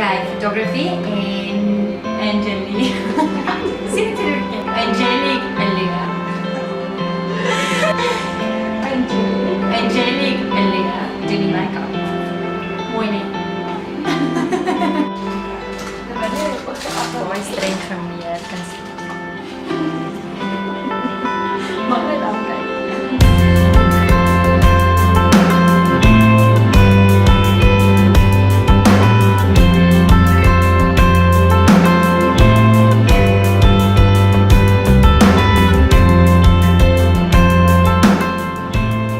Kay Photography en Angelique. Sien dit terug? Angelique Elia. Angelique Elia doen die make-up. Mooi nie. Baie streng gemeer kan sien. Mag net afkyk.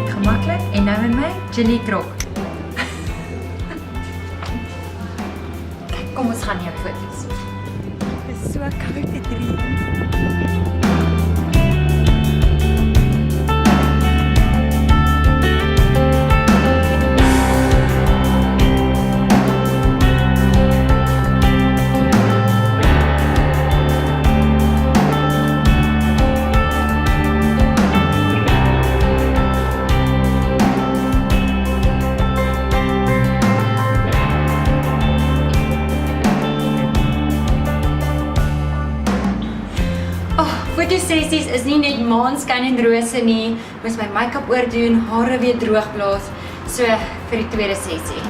Gemaklik en nou met my Jenny Krok. Kijk, kom ons gaan hier foto's. Dit is so koud dit reën. Fotosessies is nie net maanskyn en rose nie, moes my make-up oordoen, hare weer droog blaas, so vir die tweede sessie.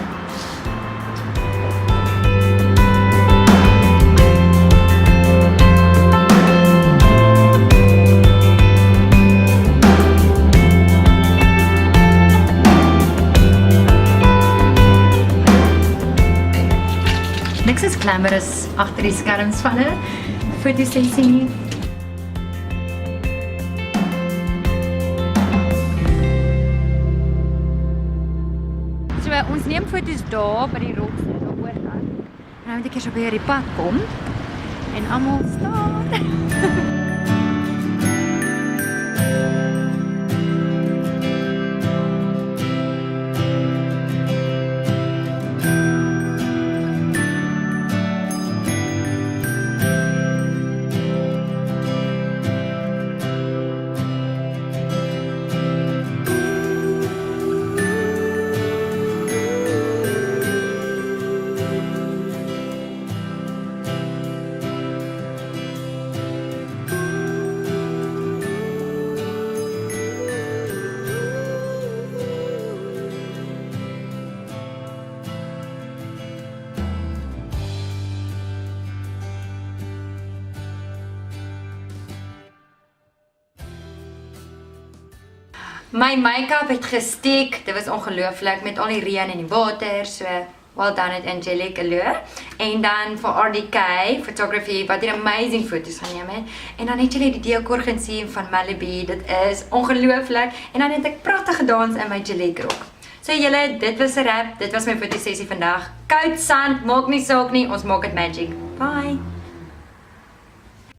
Niks is glamorous agter die skerms van 'n fotosessie nie. So, ons neem foto's daar by die rolstoel op oorkant. En nou moet ek eers op hierdie pad kom en almal staan. My make-up het gesteek, dit was ongelooflik met al die reën en die water, so well done at Angelique Allure. En dan vir RDK Photography wat hier amazing foto's geneem het. En dan het julle die decor gesien van Malibu, dit is ongelooflik. En dan het ek pragtig gedans in my Gillette rok. So julle, dit was 'n wrap, dit was my fotosessie vandag. Koud sand, maak nie saak nie, ons maak dit magic. Bye!